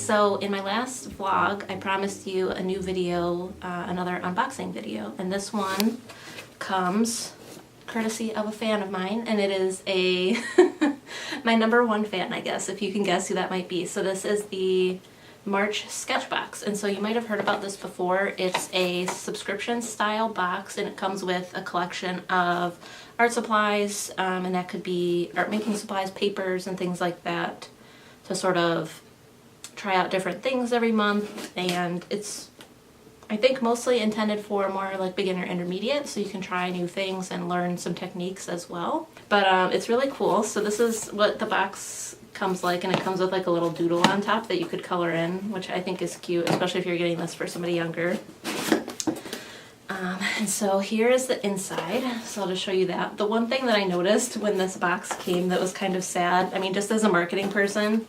So in my last vlog, I promised you a new video, another unboxing video, and this one comes courtesy of a fan of mine, and it is a my #1 fan, I guess, if you can guess who that might be. So this is the March Sketchbox, and so you might have heard about this before. It's a subscription style box, and it comes with a collection of art supplies, and that could be art making supplies, papers, and things like that, to sort of try out different things every month. And it's, I think, mostly intended for more like beginner intermediate, so you can try new things and learn some techniques as well. But it's really cool. So this is what the box comes like, and it comes with like a little doodle on top that you could color in, which I think is cute, especially if you're getting this for somebody younger. And so here is the inside, so I'll just show you that. The one thing that I noticed when this box came that was kind of sad, I mean, just as a marketing person,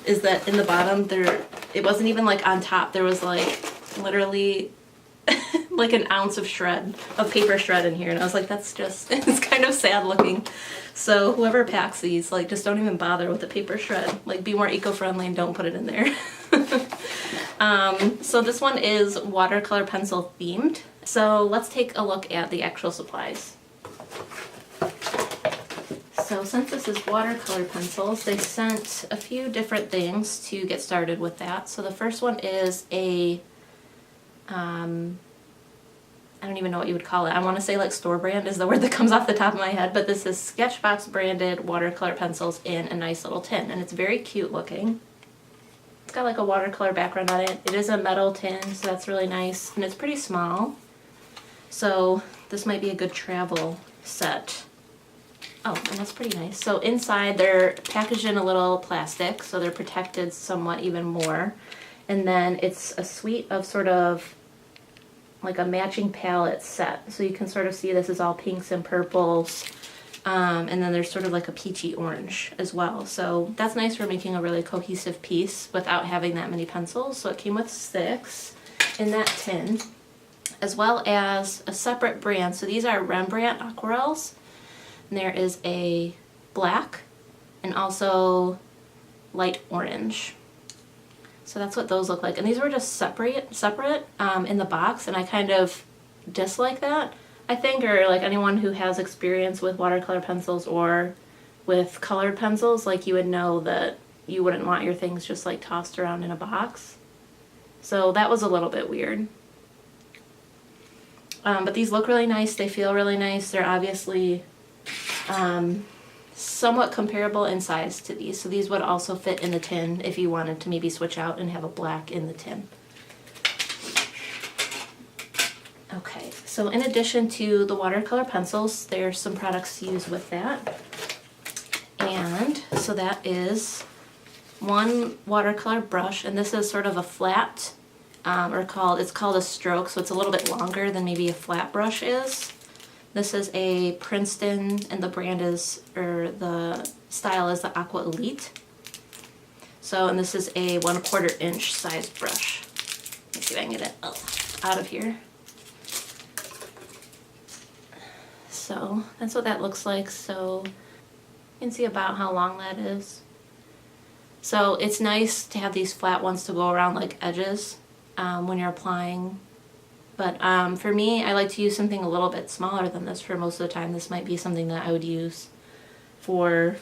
is that in the bottom there, it wasn't even like on top, there was like literally like an ounce of paper shred in here, and I was like, that's just, it's kind of sad looking. So whoever packs these, like, just don't even bother with the paper shred. Like, be more eco-friendly and don't put it in there. So this one is watercolor pencil themed. So let's take a look at the actual supplies. So since this is watercolor pencils, they sent a few different things to get started with that. So the first one is a, I don't even know what you would call it. I want to say like store brand is the word that comes off the top of my head, but this is Sketchbox branded watercolor pencils in a nice little tin, and it's very cute looking. It's got like a watercolor background on it. It is a metal tin, so that's really nice, and it's pretty small. So this might be a good travel set. Oh, and that's pretty nice. So inside they're packaged in a little plastic, so they're protected somewhat even more. And then it's a suite of sort of like a matching palette set. So you can sort of see this is all pinks and purples. And then there's sort of like a peachy orange as well. So that's nice for making a really cohesive piece without having that many pencils. So it came with 6 in that tin, as well as a separate brand. So these are Rembrandt aquarels. And there is a black and also light orange. So that's what those look like. And these were just separate in the box, and I kind of dislike that, I think, or like anyone who has experience with watercolor pencils or with colored pencils, like, you would know that you wouldn't want your things just like tossed around in a box. So that was a little bit weird. But these look really nice, they feel really nice. They're obviously somewhat comparable in size to these, so these would also fit in the tin if you wanted to maybe switch out and have a black in the tin. Okay, so in addition to the watercolor pencils, there's some products to use with that. And so that is one watercolor brush, and this is sort of a flat, it's called a stroke, so it's a little bit longer than maybe a flat brush is. This is a Princeton, and the brand is, or the style is the Aqua Elite. So, and this is a 1/4 inch size brush. Let's see if I can get it out of here. So that's what that looks like. So you can see about how long that is. So it's nice to have these flat ones to go around like edges when you're applying. But for me, I like to use something a little bit smaller than this for most of the time. This might be something that I would use for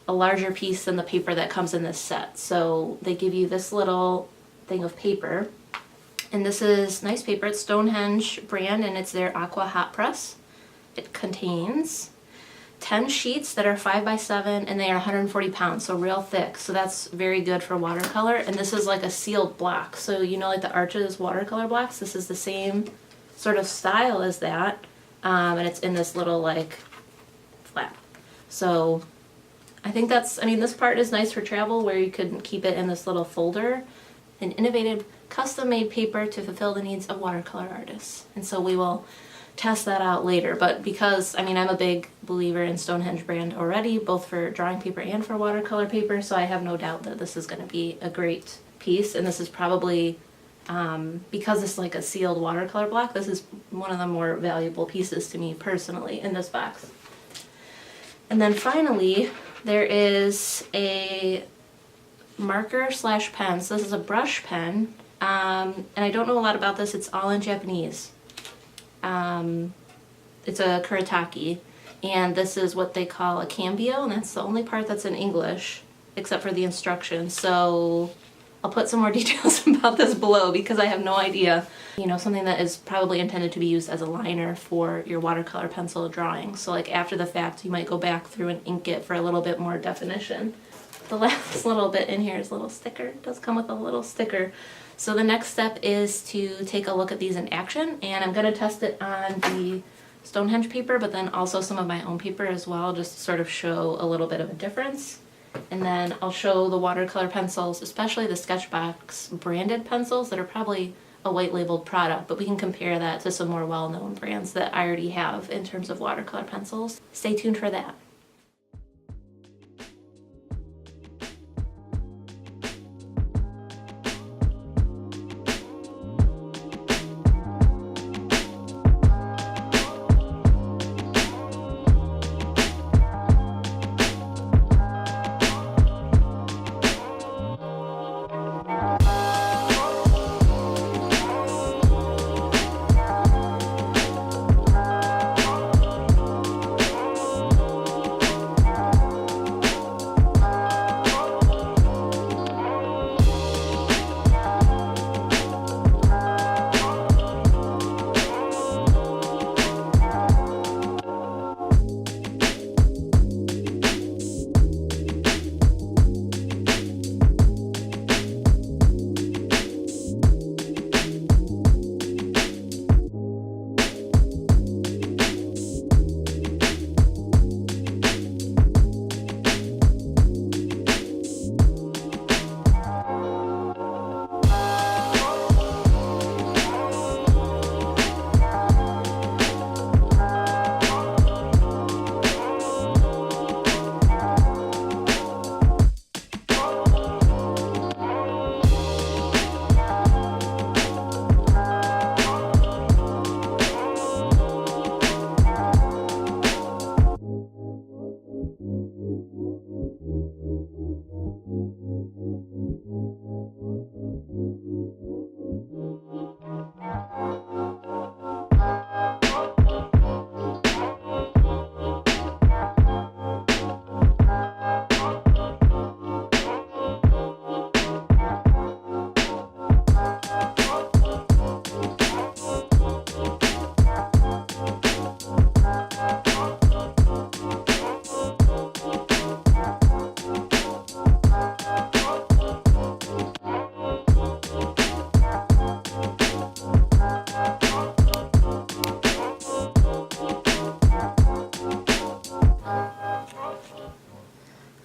a larger piece than the paper that comes in this set. So they give you this little thing of paper, and this is nice paper. It's Stonehenge brand, and it's their Aqua Hot Press. It contains 10 sheets that are 5 by 7, and they are 140 pounds, so real thick. So that's very good for watercolor. And this is like a sealed block. So you know, like the Arches watercolor blocks, this is the same sort of style as that. And it's in this little like flap. So I think that's, I mean, this part is nice for travel where you could keep it in this little folder. An innovative custom-made paper to fulfill the needs of watercolor artists. And so we will test that out later, but because, I mean, I'm a big believer in Stonehenge brand already, both for drawing paper and for watercolor paper, so I have no doubt that this is going to be a great piece. And this is probably, because it's like a sealed watercolor block, this is one of the more valuable pieces to me personally in this box. And then finally, there is a marker slash pen. So this is a brush pen, and I don't know a lot about this. It's all in Japanese. It's a kuretake, and this is what they call a cambio, and that's the only part that's in English, except for the instructions. So I'll put some more details about this below because I have no idea. You know, something that is probably intended to be used as a liner for your watercolor pencil drawing. So like after the fact, you might go back through and ink it for a little bit more definition. The last little bit in here is a little sticker. It does come with a little sticker. So the next step is to take a look at these in action, and I'm going to test it on the Stonehenge paper, but then also some of my own paper as well, just to sort of show a little bit of a difference. And then I'll show the watercolor pencils, especially the Sketchbox branded pencils that are probably a white labeled product, but we can compare that to some more well-known brands that I already have in terms of watercolor pencils. Stay tuned for that.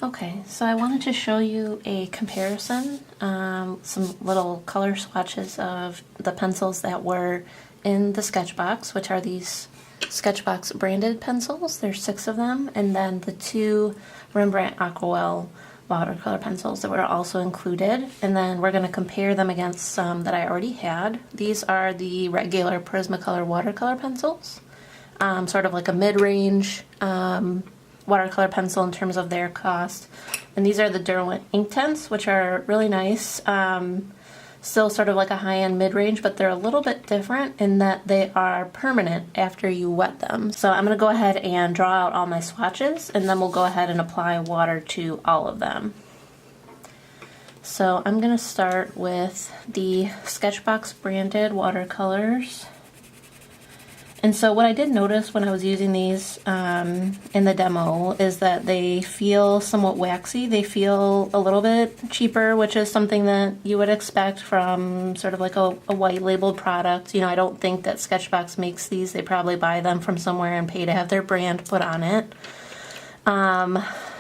Okay, so I wanted to show you a comparison, some little color swatches of the pencils that were in the Sketchbox, which are these Sketchbox branded pencils. There's 6 of them, and then the 2 Rembrandt Aquarelle watercolor pencils that were also included, and then we're going to compare them against some that I already had. These are the regular Prismacolor watercolor pencils, sort of like a mid-range watercolor pencil in terms of their cost. And these are the Derwent Inktense, which are really nice. Still sort of like a high-end mid-range, but they're a little bit different in that they are permanent after you wet them. So I'm going to go ahead and draw out all my swatches, and then we'll go ahead and apply water to all of them. So I'm going to start with the Sketchbox branded watercolors. And so what I did notice when I was using these in the demo is that they feel somewhat waxy. They feel a little bit cheaper, which is something that you would expect from sort of like a white labeled product. You know, I don't think that Sketchbox makes these. They probably buy them from somewhere and pay to have their brand put on it.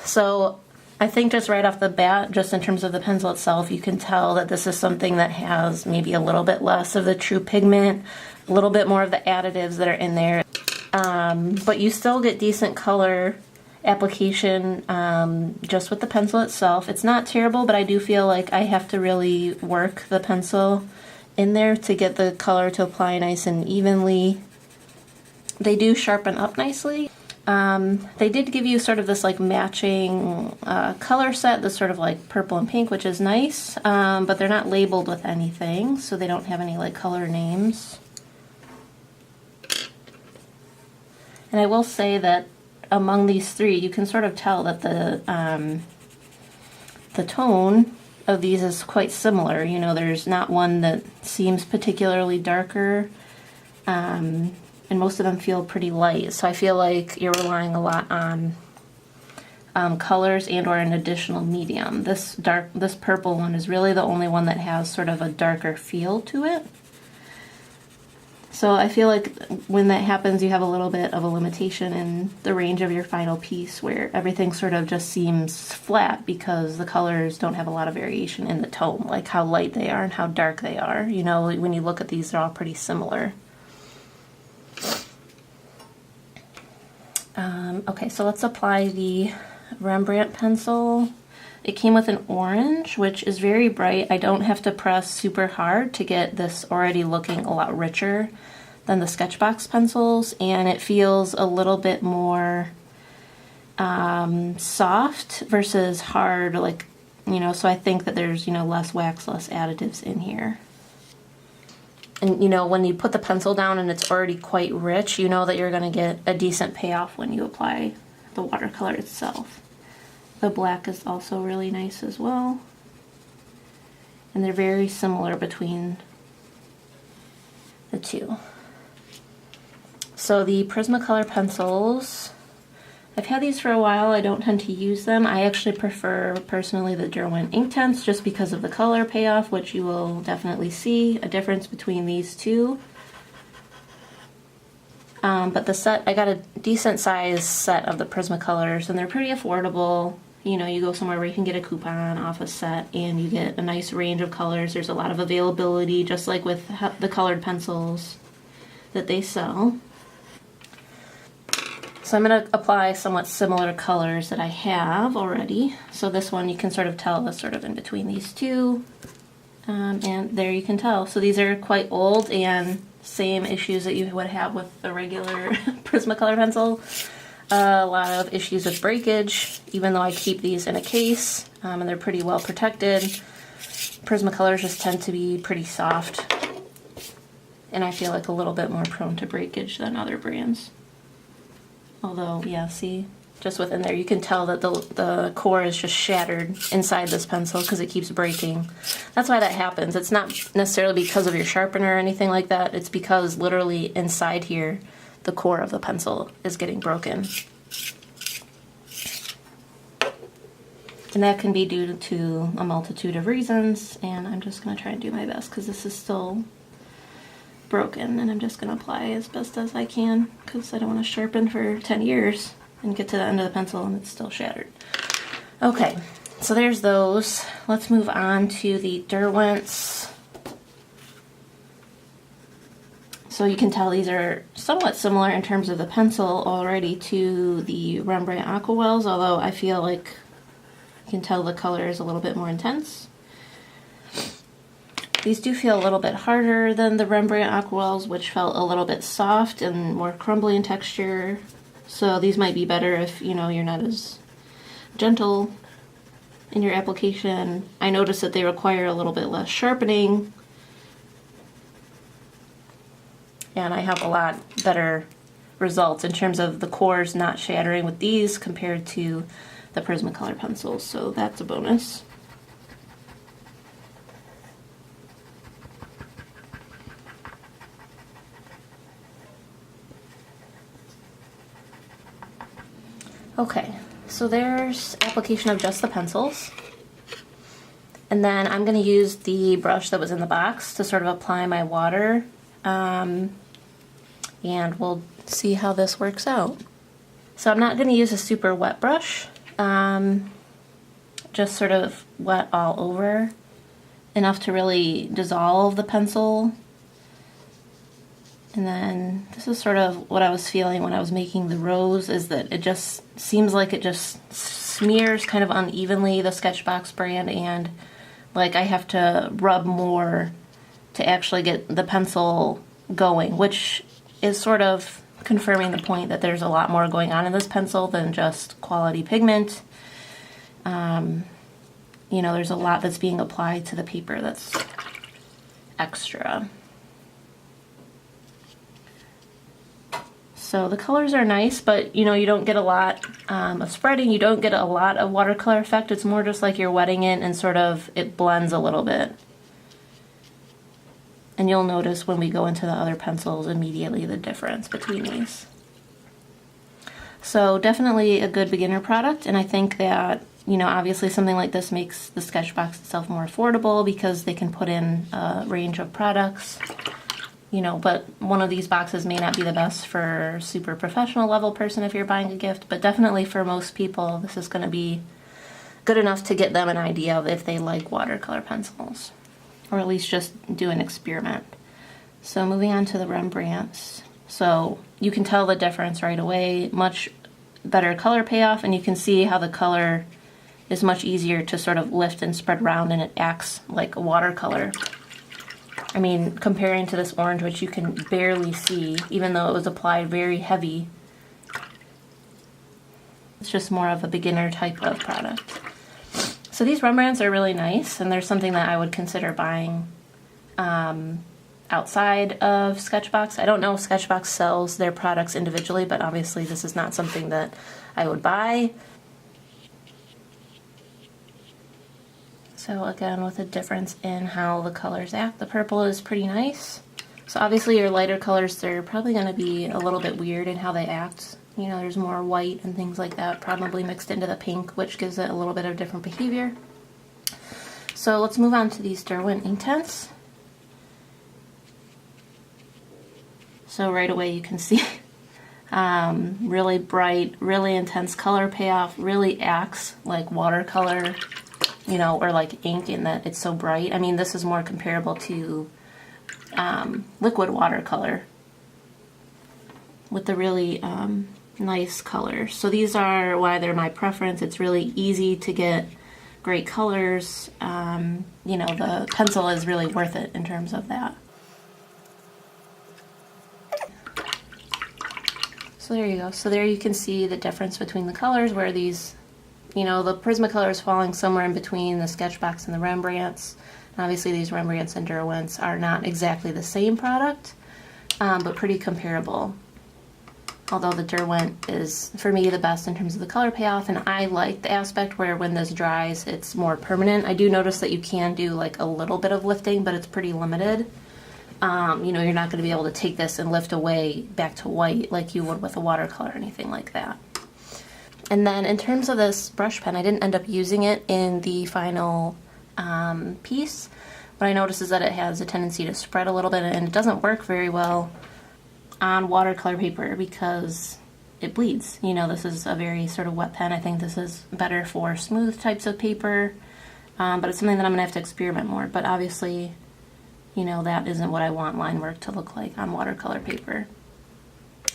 So I think just right off the bat, just in terms of the pencil itself, you can tell that this is something that has maybe a little bit less of the true pigment, a little bit more of the additives that are in there. But you still get decent color application just with the pencil itself. It's not terrible, but I do feel like I have to really work the pencil in there to get the color to apply nice and evenly. They do sharpen up nicely. They did give you sort of this like matching color set, this sort of like purple and pink, which is nice, but they're not labeled with anything, so they don't have any like color names. And I will say that among these three, you can sort of tell that the tone of these is quite similar. You know, there's not one that seems particularly darker, and most of them feel pretty light. So I feel like you're relying a lot on colors and or an additional medium. This purple one is really the only one that has sort of a darker feel to it. So I feel like when that happens, you have a little bit of a limitation in the range of your final piece, where everything sort of just seems flat because the colors don't have a lot of variation in the tone, like how light they are and how dark they are. You know, when you look at these, they're all pretty similar. Okay, so let's apply the Rembrandt pencil. It came with an orange, which is very bright. I don't have to press super hard to get this already looking a lot richer than the Sketchbox pencils, and it feels a little bit more soft versus hard, like, you know, so I think that there's, you know, less wax, less additives in here. And, you know, when you put the pencil down and it's already quite rich, you know that you're going to get a decent payoff when you apply the watercolor itself. The black is also really nice as well. And they're very similar between the two. So the Prismacolor pencils, I've had these for a while. I don't tend to use them. I actually prefer, personally, the Derwent Inktense just because of the color payoff, which you will definitely see a difference between these two. But the set, I got a decent size set of the Prismacolors, and they're pretty affordable. You know, you go somewhere where you can get a coupon off a set and you get a nice range of colors. There's a lot of availability, just like with the colored pencils that they sell. So I'm going to apply somewhat similar colors that I have already. So this one you can sort of tell is sort of in between these two. And there you can tell. So these are quite old and same issues that you would have with the regular Prismacolor pencil. A lot of issues with breakage, even though I keep these in a case, and they're pretty well protected. Prismacolors just tend to be pretty soft, and I feel like a little bit more prone to breakage than other brands. Although, yeah, see, just within there, you can tell that the core is just shattered inside this pencil because it keeps breaking. That's why that happens. It's not necessarily because of your sharpener or anything like that. It's because literally inside here, the core of the pencil is getting broken. And that can be due to a multitude of reasons, and I'm just going to try and do my best because this is still broken, and I'm just going to apply as best as I can because I don't want to sharpen for 10 years and get to the end of the pencil and it's still shattered. Okay, so there's those. Let's move on to the Derwents. So you can tell these are somewhat similar in terms of the pencil already to the Rembrandt Aquarelles, although I feel like you can tell the color is a little bit more intense. These do feel a little bit harder than the Rembrandt Aquarelles, which felt a little bit soft and more crumbly in texture. So these might be better if, you know, you're not as gentle in your application. I noticed that they require a little bit less sharpening, and I have a lot better results in terms of the cores not shattering with these compared to the Prismacolor pencils, so that's a bonus. Okay, so there's application of just the pencils. And then I'm going to use the brush that was in the box to sort of apply my water. And we'll see how this works out. So I'm not going to use a super wet brush. Just sort of wet all over, enough to really dissolve the pencil. And then this is sort of what I was feeling when I was making the rose, is that it just seems like it just smears kind of unevenly, the Sketchbox brand, and like I have to rub more to actually get the pencil going, which is sort of confirming the point that there's a lot more going on in this pencil than just quality pigment. You know, there's a lot that's being applied to the paper that's extra. So the colors are nice, but you know, you don't get a lot of spreading, you don't get a lot of watercolor effect. It's more just like you're wetting it and sort of it blends a little bit. And you'll notice when we go into the other pencils immediately the difference between these. So definitely a good beginner product, and I think that, you know, obviously something like this makes the Sketchbox itself more affordable because they can put in a range of products, you know, but one of these boxes may not be the best for super professional level person if you're buying a gift, but definitely for most people this is going to be good enough to get them an idea of if they like watercolor pencils, or at least just do an experiment. So moving on to the Rembrandts. So you can tell the difference right away, much better color payoff, and you can see how the color is much easier to sort of lift and spread around, and it acts like a watercolor. I mean, comparing to this orange, which you can barely see, even though it was applied very heavy, it's just more of a beginner type of product. So these Rembrandts are really nice, and they're something that I would consider buying outside of Sketchbox. I don't know if Sketchbox sells their products individually, but obviously this is not something that I would buy. So again, with a difference in how the colors act, the purple is pretty nice. So obviously your lighter colors, they're probably going to be a little bit weird in how they act. You know, there's more white and things like that probably mixed into the pink, which gives it a little bit of different behavior. So let's move on to these Derwent Inktense. So right away you can see really bright, really intense color payoff, really acts like watercolor, you know, or like ink in that it's so bright. I mean, this is more comparable to liquid watercolor with the really nice colors. So these are why they're my preference. It's really easy to get great colors. You know, the pencil is really worth it in terms of that. So there you go. So there you can see the difference between the colors, where these, you know, the Prismacolor is falling somewhere in between the Sketchbox and the Rembrandts. And obviously these Rembrandts and Derwents are not exactly the same product, but pretty comparable. Although the Derwent is, for me, the best in terms of the color payoff, and I like the aspect where when this dries, it's more permanent. I do notice that you can do like a little bit of lifting, but it's pretty limited. You know, you're not going to be able to take this and lift away back to white like you would with a watercolor or anything like that. And then in terms of this brush pen, I didn't end up using it in the final piece. What I noticed is that it has a tendency to spread a little bit, and it doesn't work very well on watercolor paper because it bleeds. You know, this is a very sort of wet pen. I think this is better for smooth types of paper, but it's something that I'm going to have to experiment more. But obviously, you know, that isn't what I want line work to look like on watercolor paper.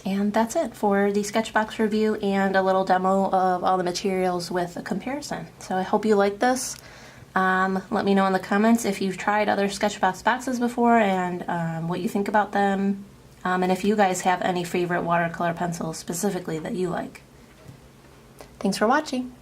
And that's it for the Sketchbox review and a little demo of all the materials with a comparison. So I hope you like this. Let me know in the comments if you've tried other Sketchbox boxes before and what you think about them. And if you guys have any favorite watercolor pencils specifically that you like. Thanks for watching.